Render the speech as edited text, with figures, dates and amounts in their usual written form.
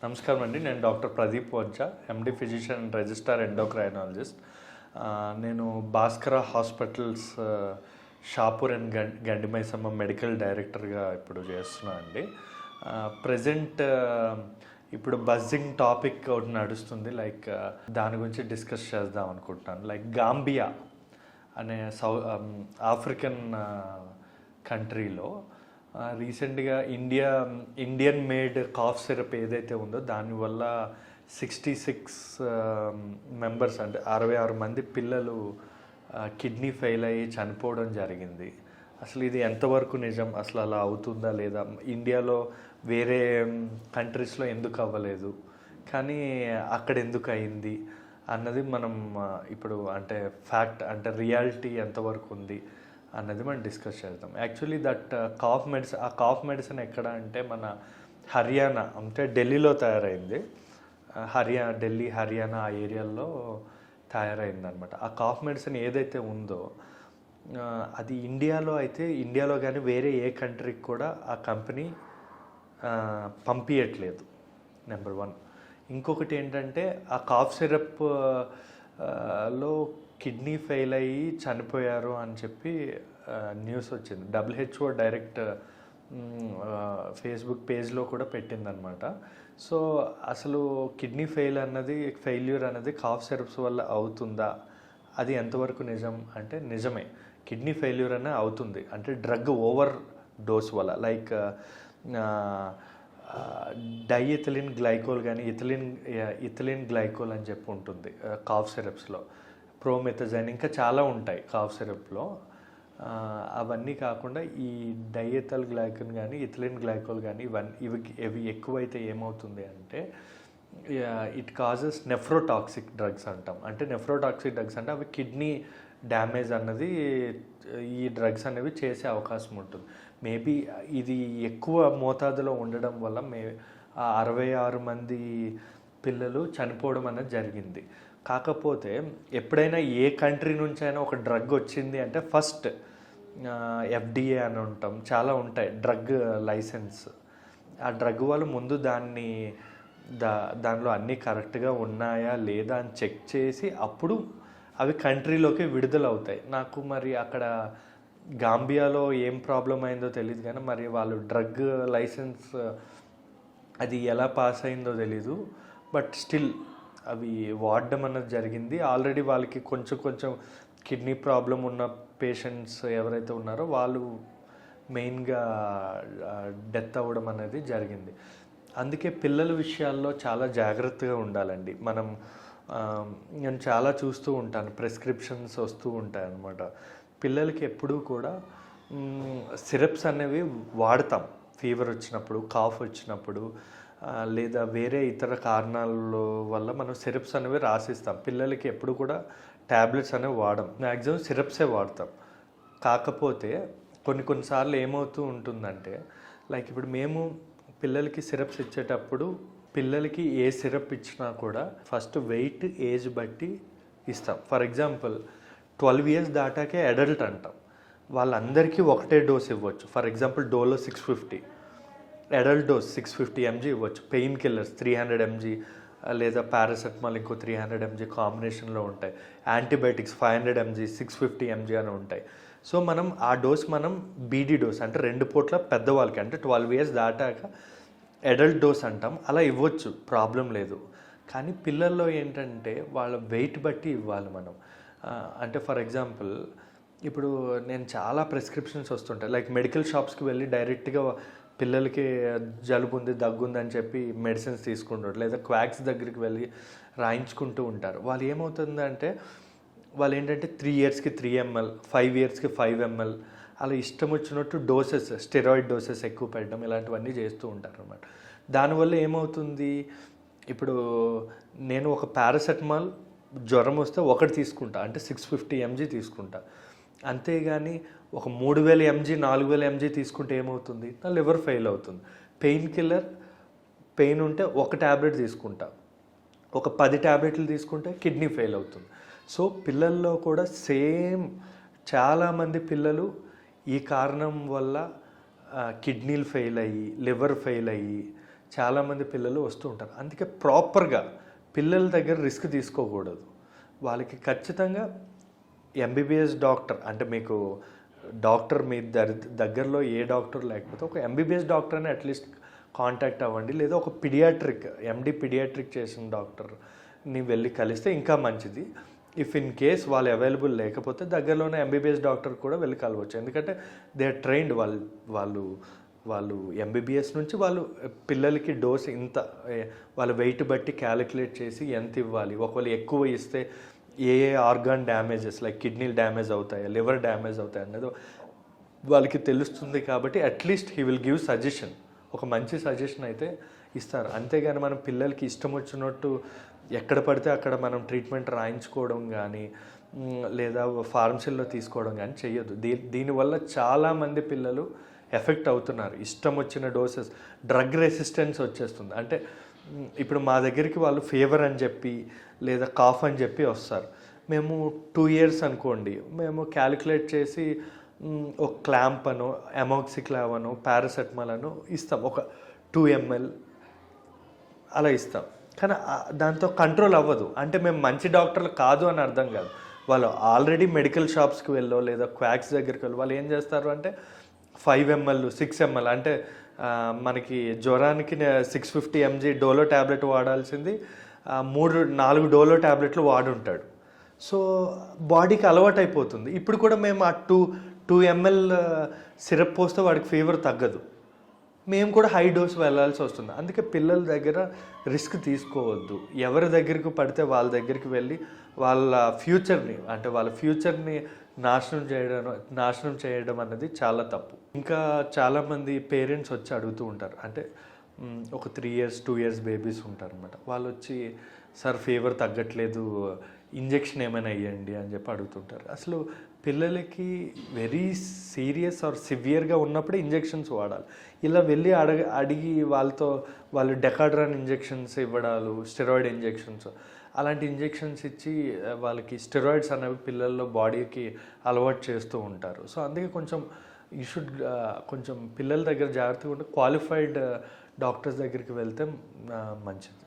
నమస్కారం అండి. నేను doctor Pradeep Vajja, MD physician and registrar endocrinologist. నేను Bhaskara hospitals Shapur and Gandimaisamma medical డైరెక్టర్గా ఇప్పుడు చేస్తున్నాను అండి. ప్రజెంట్ ఇప్పుడు బజ్జింగ్ టాపిక్ ఒకటి నడుస్తుంది, లైక్ దాని గురించి డిస్కస్ చేద్దాం అనుకుంటున్నాను. లైక్ గాంబియా అనే ఆఫ్రికన్ కంట్రీలో రీసెంట్గా ఇండియన్ మేడ్ కాఫ్ సిరప్ ఏదైతే ఉందో దానివల్ల 66 మెంబర్స్ అంటే 66 మంది పిల్లలు కిడ్నీ ఫెయిల్ అయ్యి చనిపోవడం జరిగింది. అసలు ఇది ఎంతవరకు నిజం, అసలు అలా అవుతుందా లేదా, ఇండియాలో వేరే కంట్రీస్లో ఎందుకు అవ్వలేదు కానీ అక్కడ ఎందుకు అయింది అన్నది మనం ఇప్పుడు అంటే ఫ్యాక్ట్ అంటే రియాలిటీ ఎంతవరకు ఉంది అన్నది మనం డిస్కస్ చేద్దాం. యాక్చువల్లీ దట్ కాఫ్ మెడిసిన్ ఎక్కడ అంటే మన హర్యానా అంటే ఢిల్లీలో తయారైంది. ఢిల్లీ హర్యానా ఆ ఏరియాలో తయారైందనమాట. ఆ కాఫ్ మెడిసిన్ ఏదైతే ఉందో అది ఇండియాలో కానీ వేరే ఏ కంట్రీకి కూడా ఆ కంపెనీ పంపించట్లేదు, నెంబర్ 1. ఇంకొకటి ఏంటంటే ఆ కాఫ్ సిరప్ లో కిడ్నీ ఫెయిల్ అయ్యి చనిపోయారు అని చెప్పి న్యూస్ వచ్చింది. WHO డైరెక్ట్ ఫేస్బుక్ పేజ్లో కూడా పెట్టిందనమాట. సో అసలు కిడ్నీ ఫెయిల్యూర్ అన్నది కాఫ్ సిరప్స్ వల్ల అవుతుందా, అది ఎంతవరకు నిజం అంటే నిజమే. కిడ్నీ ఫెయిల్యూర్ అనే అవుతుంది అంటే డ్రగ్ ఓవర్ డోస్ వల్ల, లైక్ డైఎథిలిన్ గ్లైకోల్ కానీ ఇథిలిన్ గ్లైకోల్ అని చెప్పి ఉంటుంది కాఫ్ సిరప్స్లో, ప్రోమెథజైన్ ఇంకా చాలా ఉంటాయి కాఫ్ సిరప్లో. అవన్నీ కాకుండా ఈ డైఎథల్ గ్లైకోల్ కానీ ఇథిలిన్ గ్లైకోల్ కానీ ఇవి ఎక్కువైతే ఏమవుతుంది అంటే ఇట్ కాజెస్ నెఫ్రోటాక్సిక్ డ్రగ్స్ అంటాం. అంటే నెఫ్రోటాక్సిక్ డ్రగ్స్ అంటే అవి కిడ్నీ డ్యామేజ్ అన్నది ఈ డ్రగ్స్ అనేవి చేసే అవకాశం ఉంటుంది. మేబీ ఇది ఎక్కువ మోతాదులో ఉండడం వల్ల 66 మంది పిల్లలు చనిపోవడం అనేది జరిగింది. కాకపోతే ఎప్పుడైనా ఏ కంట్రీ నుంచి అయినా ఒక డ్రగ్ వచ్చింది అంటే ఫస్ట్ FDA అని ఉంటాం, చాలా ఉంటాయి డ్రగ్ లైసెన్స్. ఆ డ్రగ్ వాళ్ళు ముందు దానిలో అన్నీ కరెక్ట్గా ఉన్నాయా లేదా అని చెక్ చేసి అప్పుడు అవి కంట్రీలోకి విడుదల అవుతాయి. నాకు మరి అక్కడ గాంబియాలో ఏం ప్రాబ్లం అయిందో తెలియదు కానీ మరి వాళ్ళు డ్రగ్ లైసెన్స్ అది ఎలా పాస్ అయిందో తెలీదు, బట్ స్టిల్ అవి వాడడం అన్నది జరిగింది. ఆల్రెడీ వాళ్ళకి కొంచెం కిడ్నీ ప్రాబ్లం ఉన్న పేషెంట్స్ ఎవరైతే ఉన్నారో వాళ్ళు మెయిన్గా డెత్ అవ్వడం అనేది జరిగింది. అందుకే పిల్లల విషయాల్లో చాలా జాగ్రత్తగా ఉండాలండి. నేను చాలా చూస్తూ ఉంటాను, ప్రిస్క్రిప్షన్స్ వస్తూ ఉంటాయి అన్నమాట. పిల్లలకి ఎప్పుడూ కూడా సిరప్స్ అనేవి వాడతాం, ఫీవర్ వచ్చినప్పుడు, కాఫ్ వచ్చినప్పుడు లేదా వేరే ఇతర కారణాల వల్ల మనం సిరప్స్ అనేవి రాసిస్తాం. పిల్లలకి ఎప్పుడు కూడా ట్యాబ్లెట్స్ అనేవి వాడం, మ్యాక్సిమం సిరప్సే వాడతాం. కాకపోతే కొన్నిసార్లు ఏమవుతూ ఉంటుందంటే లైక్ ఇప్పుడు మేము పిల్లలకి సిరప్స్ ఇచ్చేటప్పుడు పిల్లలకి ఏ సిరప్ ఇచ్చినా కూడా ఫస్ట్ వెయిట్ ఏజ్ బట్టి ఇస్తాం. ఫర్ ఎగ్జాంపుల్ 12 years దాటాకే అడల్ట్ అంటాం, వాళ్ళందరికీ ఒకటే డోస్ ఇవ్వచ్చు. For example Dolo 650, adult dose 650 mg ఇవ్వచ్చు. పెయిన్ కిల్లర్స్ 300 mg లేదా పారాసెటమాల్ ఇంకో 300 mg కాంబినేషన్లో ఉంటాయి. యాంటీబయాటిక్స్ 500 mg 650 mg అని ఉంటాయి. సో ఆ డోస్ బీడీ డోస్ అంటే 2 పూట్ల పెద్దవాళ్ళకి అంటే 12 years దాటాక అడల్ట్ డోస్ అంటాం, అలా ఇవ్వచ్చు, ప్రాబ్లం లేదు. కానీ పిల్లల్లో ఏంటంటే వాళ్ళ వెయిట్ బట్టి ఇవ్వాలి మనం. అంటే ఫర్ ఎగ్జాంపుల్ ఇప్పుడు నేను చాలా ప్రిస్క్రిప్షన్స్ వస్తుంటాయి, లైక్ మెడికల్ షాప్స్కి వెళ్ళి డైరెక్ట్గా పిల్లలకి జలుబు ఉంది, దగ్గు ఉంది అని చెప్పి మెడిసిన్స్ తీసుకుంటారు, లేదా క్వాక్స్ దగ్గరికి వెళ్ళి రాయించుకుంటూ ఉంటారు. వాళ్ళు ఏమవుతుందంటే వాళ్ళు ఏంటంటే 3 yearsకి 3 ml 5 yearsకి 5 ml అలా ఇష్టం వచ్చినట్టు డోసెస్, స్టెరాయిడ్ డోసెస్ ఎక్కువ పెట్టడం, ఇలాంటివన్నీ చేస్తూ ఉంటారు అన్నమాట. దానివల్ల ఏమవుతుంది, ఇప్పుడు నేను ఒక పారాసెటమాల్ జ్వరం వస్తే ఒకటి తీసుకుంటా అంటే 650 mg తీసుకుంటా, అంతేగాని ఒక 3000 mg 4000 mg తీసుకుంటే ఏమవుతుంది, నా లివర్ ఫెయిల్ అవుతుంది. పెయిన్ కిల్లర్ పెయిన్ ఉంటే ఒక ట్యాబ్లెట్ తీసుకుంటా, ఒక 10 ట్యాబ్లెట్లు తీసుకుంటే కిడ్నీ ఫెయిల్ అవుతుంది. సో పిల్లల్లో కూడా సేమ్, చాలామంది పిల్లలు ఈ కారణం వల్ల కిడ్నీలు ఫెయిల్ అయ్యి, లివర్ ఫెయిల్ అయ్యి చాలామంది పిల్లలు వస్తూ ఉంటారు. అందుకే ప్రాపర్గా పిల్లల దగ్గర రిస్క్ తీసుకోకూడదు. వాళ్ళకి ఖచ్చితంగా ఎంబీబీఎస్ డాక్టర్, అంటే మీకు డాక్టర్ మీ దగ్గరలో ఏ డాక్టర్ లేకపోతే ఒక ఎంబీబీఎస్ డాక్టర్ని అట్లీస్ట్ కాంటాక్ట్ అవ్వండి, లేదా ఒక పిడియాట్రిక్ ఎండి పిడియాట్రిక్ చేసిన డాక్టర్ని వెళ్ళి కలిస్తే ఇంకా మంచిది. ఇఫ్ ఇన్ కేస్ వాళ్ళు అవైలబుల్ లేకపోతే దగ్గరలోనే ఎంబీబీఎస్ డాక్టర్ కూడా వెళ్ళి కలవచ్చు. ఎందుకంటే దే ఆర్ ట్రైన్డ్, వాళ్ళు ఎంబీబీఎస్ నుంచి వాళ్ళు పిల్లలకి డోస్ ఇంత వాళ్ళ వెయిట్ బట్టి క్యాలిక్యులేట్ చేసి ఎంత ఇవ్వాలి, ఒకవేళ ఎక్కువ ఇస్తే ఏ ఆర్గాన్ డ్యామేజెస్ లైక్ కిడ్నీలు డ్యామేజ్ అవుతాయి, లివర్ డ్యామేజ్ అవుతాయి అన్నది వాళ్ళకి తెలుస్తుంది. కాబట్టి at least he will give suggestion, ఒక మంచి సజెషన్ అయితే ఇస్తారు. అంతేగాని మనం పిల్లలకి ఇష్టం వచ్చినట్టు ఎక్కడ పడితే అక్కడ మనం ట్రీట్మెంట్ రాయించుకోవడం కానీ లేదా ఫార్మసీల్లో తీసుకోవడం కానీ చెయ్యొద్దు. దీనివల్ల చాలామంది పిల్లలు ఎఫెక్ట్ అవుతున్నారు. ఇష్టం వచ్చిన డోసెస్, డ్రగ్ రెసిస్టెన్స్ వచ్చేస్తుంది. అంటే ఇప్పుడు మా దగ్గరికి వాళ్ళు ఫీవర్ అని చెప్పి లేదా కాఫ్ అని చెప్పి వస్తారు. మేము 2 years అనుకోండి, మేము క్యాలిక్యులేట్ చేసి ఒక క్లాంప్ అనో అమోక్సిక్లావ్ అనో పారాసెటమాల్ అనో ఇస్తాం, ఒక 2 ml అలా ఇస్తాం. కానీ దాంతో కంట్రోల్ అవ్వదు. అంటే మేము మంచి డాక్టర్లు కాదు అని అర్థం కాదు. వాళ్ళు ఆల్రెడీ మెడికల్ షాప్స్కి వెళ్ళో లేదా క్వాక్స్ దగ్గరికి వెళ్ళి వాళ్ళు ఏం చేస్తారు అంటే 5 ml 6 ml, అంటే మనకి జ్వరానికి 650 mg డోలో ట్యాబ్లెట్ వాడాల్సింది 3-4 డోలో ట్యాబ్లెట్లు వాడుంటాడు. సో బాడీకి అలవాటు అయిపోతుంది. ఇప్పుడు కూడా మేము ఆ 2 ml సిరప్ పోస్తే వాడికి ఫీవర్ తగ్గదు, మేము కూడా హై డోస్ వెళ్ళాల్సి వస్తుంది. అందుకే పిల్లల దగ్గర రిస్క్ తీసుకోవద్దు. ఎవరి దగ్గరికి పడితే వాళ్ళ దగ్గరికి వెళ్ళి వాళ్ళ ఫ్యూచర్ని నాశనం చేయడం అన్నది చాలా తప్పు. ఇంకా చాలామంది పేరెంట్స్ వచ్చి అడుగుతూ ఉంటారు. అంటే ఒక 3 years 2 years బేబీస్ ఉంటారు అనమాట. వాళ్ళు వచ్చి సార్ ఫీవర్ తగ్గట్లేదు, ఇంజెక్షన్ ఏమైనా వేయండి అని చెప్పి అడుగుతుంటారు. అసలు పిల్లలకి వెరీ సీరియస్ ఆర్ సివియర్గా ఉన్నప్పుడే ఇంజెక్షన్స్ వాడాలి. ఇలా వెళ్ళి అడిగి వాళ్ళు డెకాడ్రాన్ ఇంజెక్షన్స్ ఇవ్వడాలు, స్టెరాయిడ్ ఇంజెక్షన్స్, అలాంటి ఇంజెక్షన్స్ ఇచ్చి వాళ్ళకి స్టెరాయిడ్స్ అనేవి పిల్లల్లో బాడీకి అలవాటు చేస్తూ ఉంటారు. సో అందుకే కొంచెం పిల్లల దగ్గర జాగ్రత్తగా ఉంటే క్వాలిఫైడ్ డాక్టర్స్ దగ్గరికి వెళ్తే మంచిది.